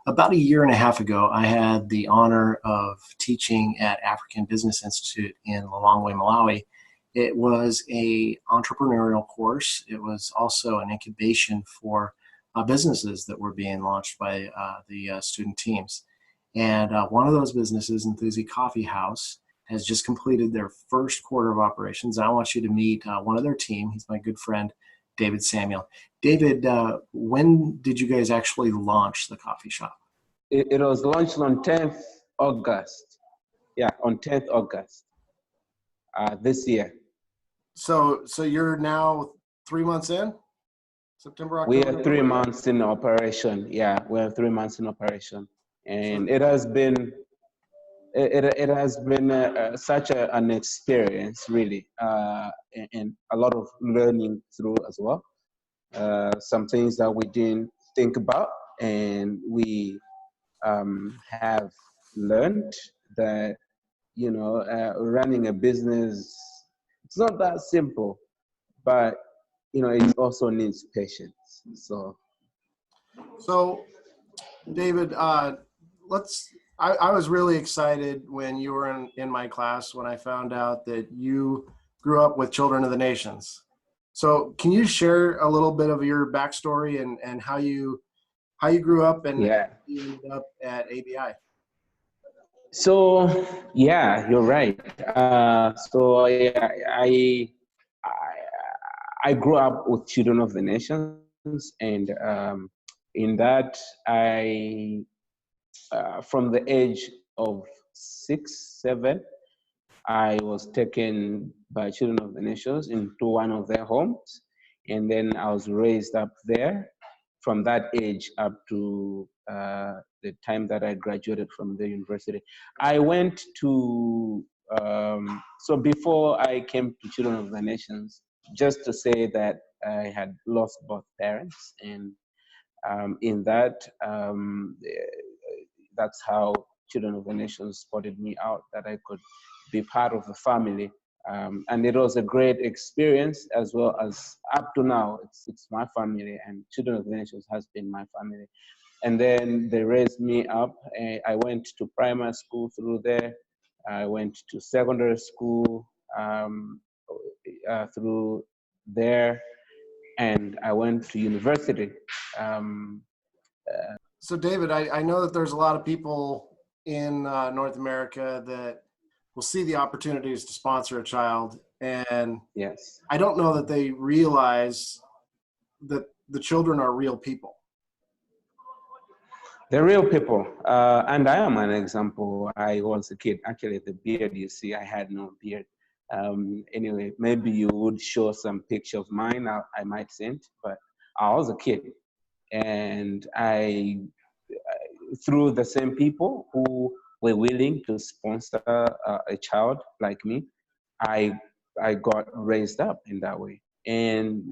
About a year and a half ago, I had the honor of teaching at African Business Institute in Lilongwe, Malawi. It was a entrepreneurial course. It was also an incubation for businesses that were being launched by the student teams. And one of those businesses, Nthunzi Coffee House, has just completed their first quarter of operations. I want you to meet one of their team. He's my good friend, David Samuel. David, when did you guys actually launch the coffee shop? It was launched on 10th August. Yeah, on 10th August this year. So you're now 3 months in? September, October? We are 3 months in operation. Yeah, we're 3 months in operation. And it has been such an experience, really, and a lot of learning through as well. Some things that we didn't think about, and we have learned that, running a business, it's not that simple, but, it also needs patience. So David, I was really excited when you were in my class when I found out that you grew up with Children of the Nations. So can you share a little bit of your backstory and how you grew up and yeah. you ended up at ABI? So yeah, you're right. So yeah, I grew up with Children of the Nations, and in that from the age of 6, 7, I was taken by Children of the Nations into one of their homes, and then I was raised up there from that age up to the time that I graduated from the university. I went to, so before I came to Children of the Nations, just to say that I had lost both parents, and in that, that's how Children of the Nations spotted me out, that I could be part of the family. And it was a great experience, as well as up to now, it's my family, and Children of the Nations has been my family. And then they raised me up. I went to primary school through there. I went to secondary school through there, and I went to university. So David, I know that there's a lot of people in North America that will see the opportunities to sponsor a child, and Yes, I don't know that they realize that the children are real people. they're real people. And I am an example. I was a kid. Actually, the beard you see, I had no beard. Anyway, maybe you would show some picture of mine. I might send, but I was a kid, and through the same people who were willing to sponsor a child like me, I I got raised up in that way, and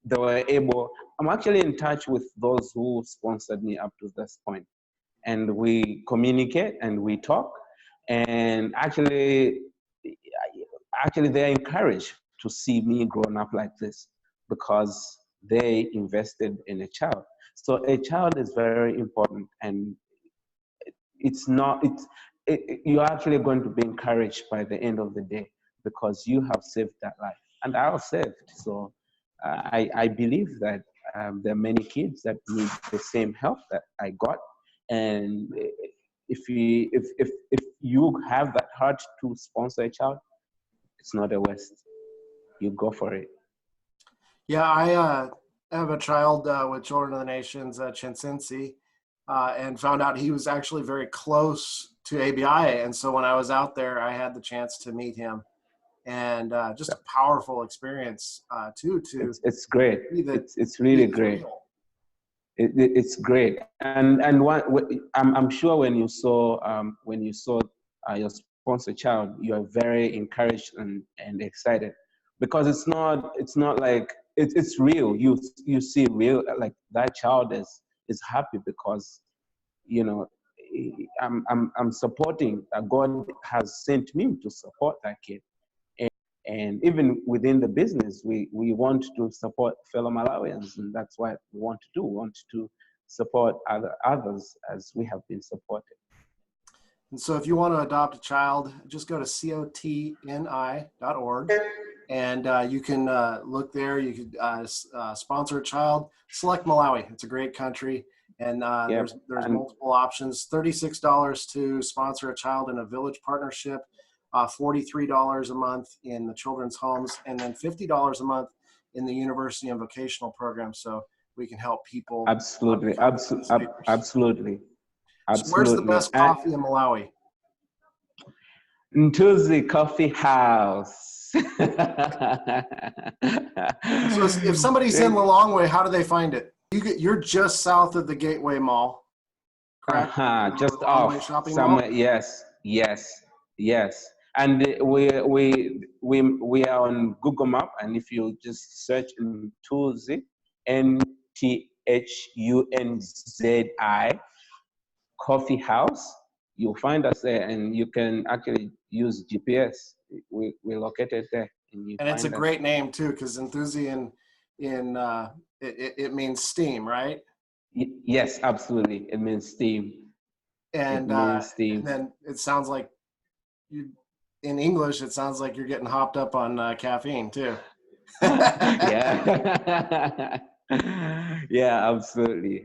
they were able. I'm actually in touch with those who sponsored me up to this point, and we communicate and we talk, and actually they're encouraged to see me growing up like this because they invested in a child. So a child is very important, and it's not you're actually going to be encouraged by the end of the day because you have saved that life, and I was saved. So I believe that there are many kids that need the same help that I got, and if you have that heart to sponsor a child, it's not a waste. You go for it. Yeah, I have a child with Children of the Nations, Nthunzi, and found out he was actually very close to ABI. And so when I was out there, I had the chance to meet him, and just a powerful experience too. It's great. It's really great. Real. It's great, and I'm sure when you saw your sponsor child, you are very encouraged and excited because it's not like it's real. You see real, like that child is happy because you know I'm supporting that God has sent me to support that kid. And even within the business, we want to support fellow Malawians, and that's what we want to do. We want to support others as we have been supported. And so if you want to adopt a child, just go to cotni.org, and you can look there. You could sponsor a child. Select Malawi. It's a great country, and Yep. there's multiple options. $36 to sponsor a child in a village partnership, $43 a month in the children's homes, and then $50 a month in the university and vocational program. So we can help people. Absolutely, absolutely. So where's the best coffee in Malawi? Nthunzi Coffee House. So if somebody's in Lilongwe, how do they find it? You're just south of the Gateway Mall, correct? Just Lilongwe off shopping somewhere. mall? Yes. And we are on Google Map, and if you just search Nthunzi, Nthunzi Coffee House, you'll find us there, and you can actually use GPS. We're located there, and it's a great name too, because Nthunzi it means steam, right? Yes, absolutely. It means steam. And then it sounds like in English, it sounds like you're getting hopped up on caffeine too. Yeah. Yeah,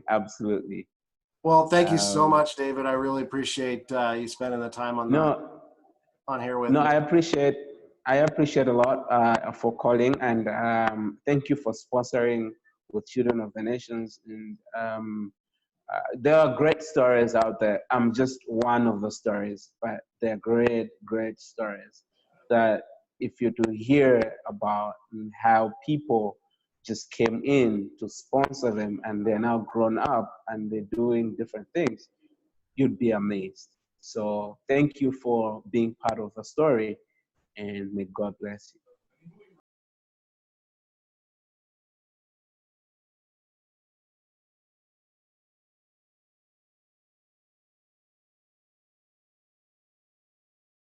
absolutely. Well, thank you so much, David. I really appreciate you spending the time on here with me. I appreciate a lot for calling, and thank you for sponsoring with Children of the Nations. And there are great stories out there. I'm just one of the stories, but they're great stories that if you to hear about how people just came in to sponsor them, and they're now grown up and they're doing different things, you'd be amazed. So thank you for being part of the story, and may God bless you.